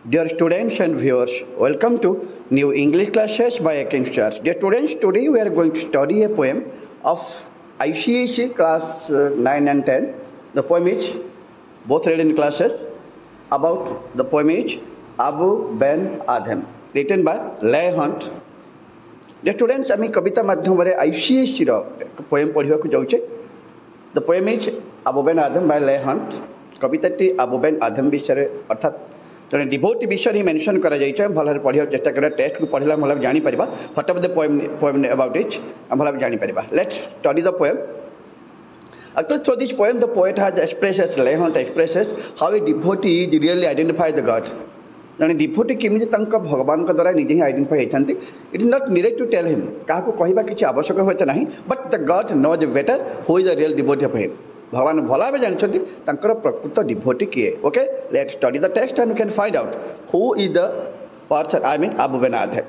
Dear students and viewers, welcome to new English classes by Akin Stars. Dear students, today we are going to study a poem of ICSE class 9 and 10. The poem is both read in classes. About the poem is Abu Ben Adhem, written by Leigh Hunt. Dear students, आम कविता माध्यम ICSE poem पढ़ा जाऊे. The poem is Abu Ben Adhem by Leigh Hunt. कविताटी Abu Ben Adhem विषय अर्थात जन devotee विषय ही mention करा भल पढ़ा चेष्टा करा टेक्स्ट को पढ़ला भल जापर whatever the poem about it भल जापर. Let's study the poem. Actually, through this poem, the poet has expresses, Leigh Hunt expresses how a devotee is really identify the God. जन डिवोटी केमी भगवान द्वारा निजे ही आइडेंटिफाई होती. It is not needed to tell him क्या कहवा किसी आवश्यक होता ना. But the God knows better who is the real devotee of him. भगवान भल भाव जानते प्रकृत डिवोटी किए. Okay, let's study the text and we can find out who is the person. I mean Abu Ben Adhem.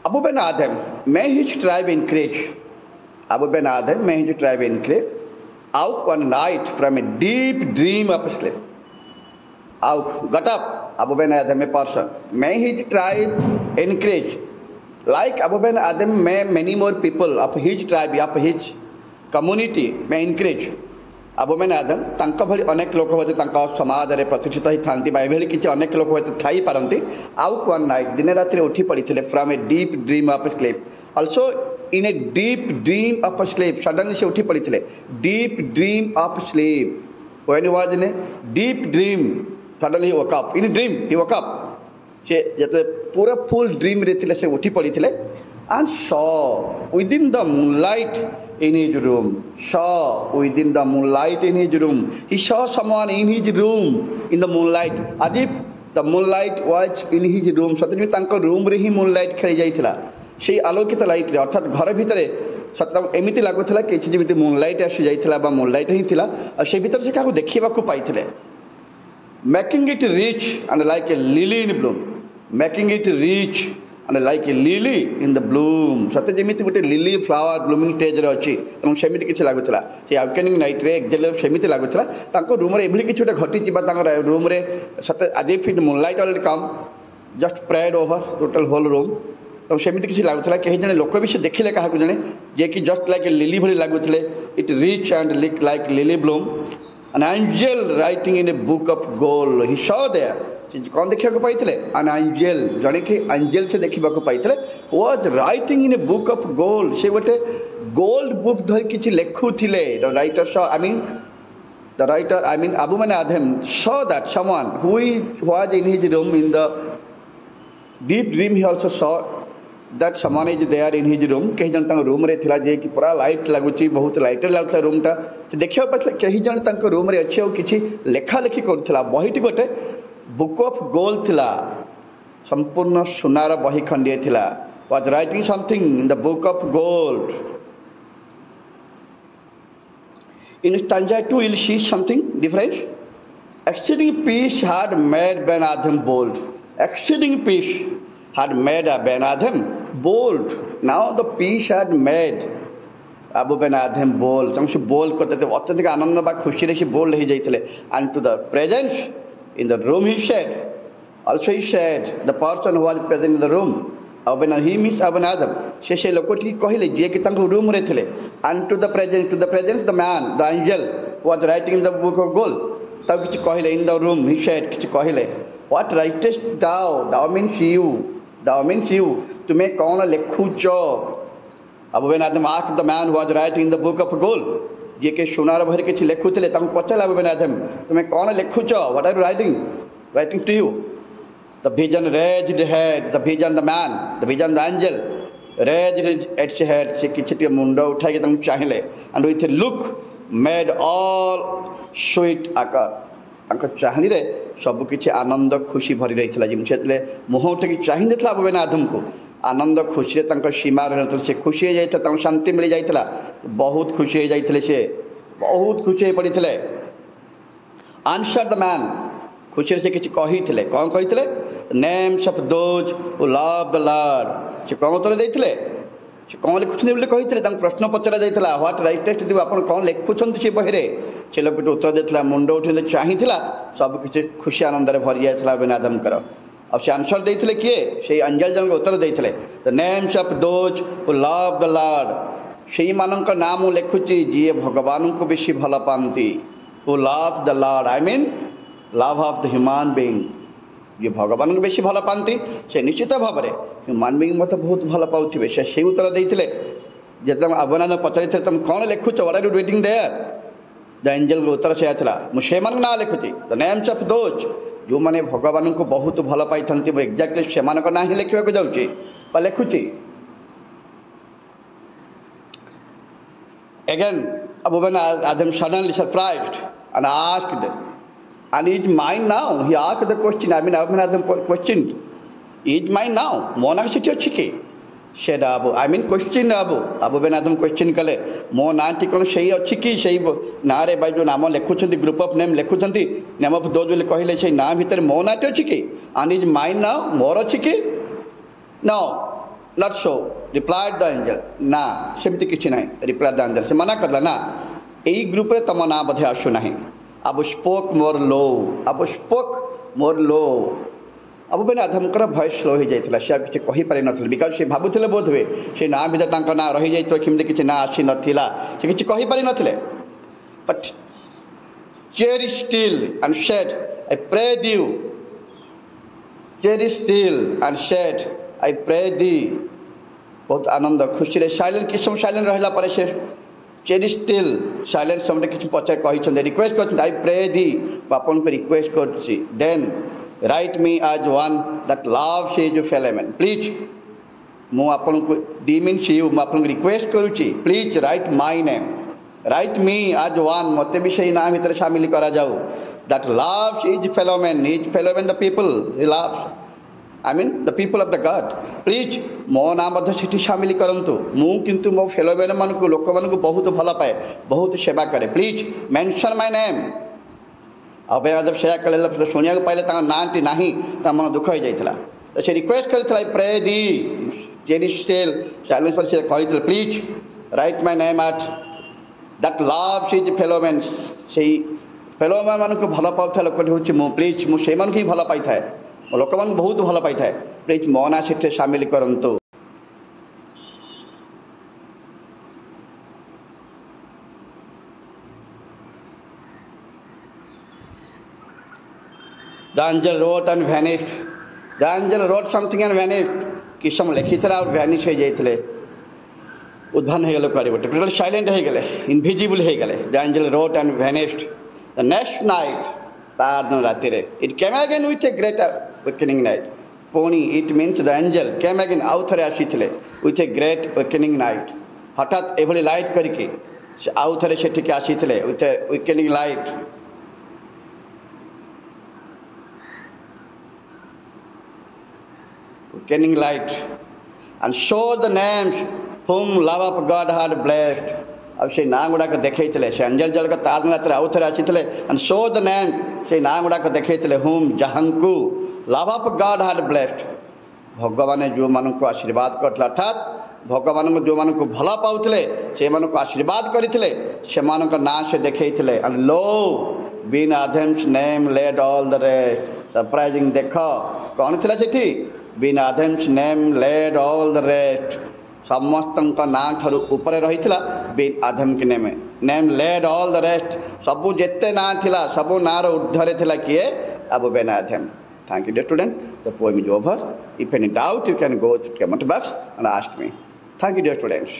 Abu Ben Adhem, may his tribe increase. Abu Ben Adhem, may his tribe increase. Out one night from a deep dream of sleep. Out, got up, Abu Ben Adhem, a person. May his tribe increase. Like Abu Ben Adhem, may many more people of his tribe, of his community may increase. Abu Ben Adhem, तांका भली अनेक लोक होते तांका समाज रे प्रतिष्ठित ही थांती bye भली किछि अनेक लोक होते थाई पारंती. आउट वन नाइट, दिन रात्रि उठी पड़िथिले from a deep dream of sleep. Also in a deep dream of sleep, suddenly से उठी पड़िथिले. Deep dream of sleep. When he was in a deep dream, suddenly he woke up. In a dream, he woke up. से जते पूरा full dream रे थिले से उठी पड़िथिले and saw within the moonlight in his room. Saw within the moonlight in his room. He saw someone in his room in the moonlight, as if the moonlight was in his room. सतनी तांको room रे ही moonlight खेली जाइथिला. से आलोकित light रे अर्थात घर भितर सतम एमिति लागुथिला कि जेमिति मूनलाइट आसी जाइथिला बा मूनलाइट ही थिला आ से भितर से काको देखिबा को पाइथिले. Making it rich and like a lily in bloom. Making it rich and like a lily in the bloom. सते जेमिति गोटे लिली फ्लावर ब्लूमिंग स्टेज रे अछि तम सेमिति किछ लागुथिला. से अवकेनिंग नाइट रे एक्जेल सेमिति लागुथिला. तांको रूम रे एभली किछ गोटे घटी जिबा तांको रूम रे सते आज if it moonlight already come just spread over total whole room. तो सेमती किसी लगुला कहीं जने लोक भी से देखिले क्या जने जे कि जस्ट लाइक ए लिली भली लगुले. It rich and lick like lily bloom. An angel writing in a book of gold. He saw there. कौन देखा पाई एन एंजल, जड़े कि एंजल से देखा पाई was writing in a book of gold. से गोटे गोल्ड बुक धर कि लिखुले. The writer saw I mean the writer I mean Abu Ben Adhem saw that someone who was in his room in the deep dream. He also saw that someone is there in his room. कहीं जन तंग room रे थिला जे कि पूरा light लागुची, बहुत light लागुता room टा. तो देखियो पछले कहीं जन तंग रूम रे अच्छे किछि लेखा लेखी करथिला. बहीटी गोटे बुक ऑफ गोल्ड थिला, संपूर्ण सुनार बही खंडिए थिला. was writing something in the book of gold. In stanza 2 you will see something different. Exceeding peace had made Ben Adhem bold. Exceeding peace had made Ben Adhem bold. Now the peace had made Abu Ben Adhem bold. Some bold करते थे अत्यधिक आनंद बा खुशी रे से bold he जाइतले. And to the presence in the room he said. Also he said the person who was present in the room. Abu Ben Adhem, he means Abu Ben Adhem. से लोकोटी कहले जे कि तंग रूम रे थिले. And to the presence the man, the angel was writing in the book of gold. तब किछ कहले in the room he said किछ कहले. What writest thou? Thou means you. Thou means you. तुम्हें कौन लिखुच? Abu Ben Adhem asked the man who was writing in the book of gold. ये के सुनार भर के लिखुले तंग पचल Abu Ben Adhem तुम्हें कौन लिखुच? What are you writing? Writing to you. The vision raised head. The vision the man. The vision the angel raised its head. से किछटी मुंडो उठाई के तंग चाहिले. And with a look made all sweet आकर तंग चाहनी रे सब किसी आनंद खुशी भरी रही है. जिन से मुह उठे चाही ना Abu Ben Adhem को आनंद खुशी सीमा रही से खुशी हो जाता. शांति मिल जाता. बहुत खुशी हो जाते से बहुत खुशी हो पड़ी थे. Answer the man. खुशी से किसी कही थे. कौन कही names of those who love the Lord. से कौन उत्तर देते से कौन लिखुଛନ୍ତି ବୋଲି କହିଥିଲେ ତାଙ୍କୁ ପ୍ରଶ୍ନ ପଚରା ଯାଇଥିଲା ହ୍ୱାଟ ରାଇଟ୍ ଟେଷ୍ଟ দিব ଆପଣ କଣ ଲେଖୁଛନ୍ତି ସେ ବହିରେ ସେ ଲୋକଟି ଉତ୍ତର ଦେଇଥିଲା ମୁଣ୍ଡ ଉଠେଇ ଚାହିଁଥିଲା ସବୁ କିଛି ଖୁସି ଆନନ୍ଦରେ ଭରି ଯାଇଥିଲା ବେନ୍ ଆଦମଙ୍କର ଆଉ ସେ ଆନ୍ସର ଦେଇଥିଲେ କିଏ ସେଇ ଅଞ୍ଜଳ ଜଣଙ୍କ ଉତ୍ତର ଦେଇଥିଲେ the names of those who love the lord ସେଇମାନଙ୍କ ନାଁ ମୁଁ ଲେଖୁଛି ଯିଏ ଭଗବାନଙ୍କୁ ବେଶୀ ଭଲ ପାଆନ୍ତି who love the lord I mean love of the human being ଯିଏ ଭଗବାନଙ୍କୁ ବେଶୀ ଭଲ ପାଆନ୍ତି ସେ ନିଶ୍ଚିତ ଭାବରେ ହ୍ୟୁମାନ୍ ବିଙ୍ଗ ମୋତେ ବହୁତ ଭଲ ପାଉଥିବେ ସେ ସେଇ ଉତ୍ତର ଦେଇଥିଲେ ଯେତେବେଳେ ଅବନାଦ ପଚାରିଥିଲେ ତୁମେ କ'ଣ ଲେଖୁଛ what are you reading there the ଏଞ୍ଜେଲଙ୍କ ଉତ୍ତର ସେୟା ଥିଲା ମୁଁ ସେମାନଙ୍କ ନାଁ ଲେଖୁଛି ଦ ନେମ୍ସ ଅଫ୍ ଦୋଜ୍ ଯେଉଁମାନେ ଭଗବାନଙ୍କୁ ବହୁତ ଭଲ ପାଇଥାନ୍ତି ମୁଁ ଏକ୍ଜାକ୍ଟଲି ସେମାନଙ୍କ ନାଁ ହିଁ ଲେଖିବାକୁ ଯାଉଛି ବା ଲେଖୁଛି Again, Abu Ben Adam suddenly surprised and asked, and is mine now? He asked the question. I mean, Abu Ben Adam questioned, is mine now? Mona siti ଅଛି କି? Said Abu. I mean, question Abu. Abu Ben Adam question କଲେ ମୋ ନାଁଟି କ'ଣ ସେଇ ଅଛି କି ସେଇ ନାଁରେ ଭାଇ ଯେଉଁ ନାମ ଲେଖୁଛନ୍ତି ଗ୍ରୁପ ଅଫ୍ ନେମ୍ ଲେଖୁଛନ୍ତି ନେମ୍ ଅଫ୍ ଦୋଜ୍ ବୋଲି କହିଲେ ସେଇ ନାଁ ଭିତରେ ମୋ ନାଁଟି ଅଛି କି? And is mine now? ମୋର ଅଛି କି? No. Not so, replied the angel. Na, सेमती किसी नहीं. Replied the angel. से मना कर ला ना. यही ग्रुप रे तम ना बधे आशु नहीं. Abu spoke more low. Abu spoke more low. Abu Ben Adam कर voice slow ही जाइतला. से किसी कही पारि नथिले because से भाबुथिले बोध हुए. से ना भी तांका ना रही जाइतो किमते किसी ना आसी नथिला. से किसी कही पारि नथिले. But cherry still and said, I pray thee. Cherry still and said, I pray thee. बहुत आनंद खुशी रे साइलेंट किस समय साइलेंट रहला पर से चेरी स्टिल साइलेंट समय किस पछे कहि रिक्वेस्ट कर आई प्रे दी अपन पे रिक्वेस्ट करछि then write me as one that loves his fellow man please मु अपन को दी मीन्स यू मु अपन रिक्वेस्ट करूछि please write my name write me as one मते भी सही नाम भीतर शामिल करा जाऊ that loves his fellow man the people he loves I mean the people of the God. Please मो नाम मध्य सेठी शामिल करंतु मु किंतु मो फेलो मैन मान को लोक मान को बहुत भला पाए बहुत सेवा करे प्लीज मेंशन माय नेम अब जब सेया कले सुनिया पाइले ता नांटी नाही ता मन दुख हो जाइतला से रिक्वेस्ट करथला I pray the jerry still silence पर से कहितल please write my name at that love his fellow man सेही फेलो मैन मान को भला पाउथा लोक होछि मु प्लीज मु से मान की भला पाई थाए लोक मान बहुत भल पाई थाए प्लीज मो ना से सामिल करंतु The angel wrote and vanished. The angel wrote something and vanished. किस समय लिखिथला और vanish हो जाइतले उद्भन हे गले पारे बटे टोटल साइलेंट हे गले इनविजिबल हे गले The angel wrote and vanished. The next night तार राति रे it came again with a great awakening night. Pony it means the angel came again आउ थरे आसीथिले with a great awakening night. हठात एभली light करके आउ थरे सेठी के आसीथिले with a awakening light. Awakening light and show the names whom love of God had blessed. अब से नाम गुड़ा को देखैथिले से अंजल जल का तार राति आउ थरे आसीथिले and show the name से नाम गुड़ा को देखैथिले whom जहांकु love of God had blessed. भगवान जो मान को आशीर्वाद करथला अर्थात भगवान जो मान को भला पाउथिले से मान को आशीर्वाद करिथिले से मान को नाम से देखैथिले and lo bin Adam's name led all the rest. Surprising देखो कौन थिला सेठी bin Adam's name led all the rest. समस्त नाम ठार ऊपर रही बिन आदम के name led all the rest सबू जिते ना थिला सबू नार ऊर्धरे थिला किए Abu Ben Adhem. Thank you dear student. The poem is over. If any doubt you can go to comment box and ask me. Thank you dear students.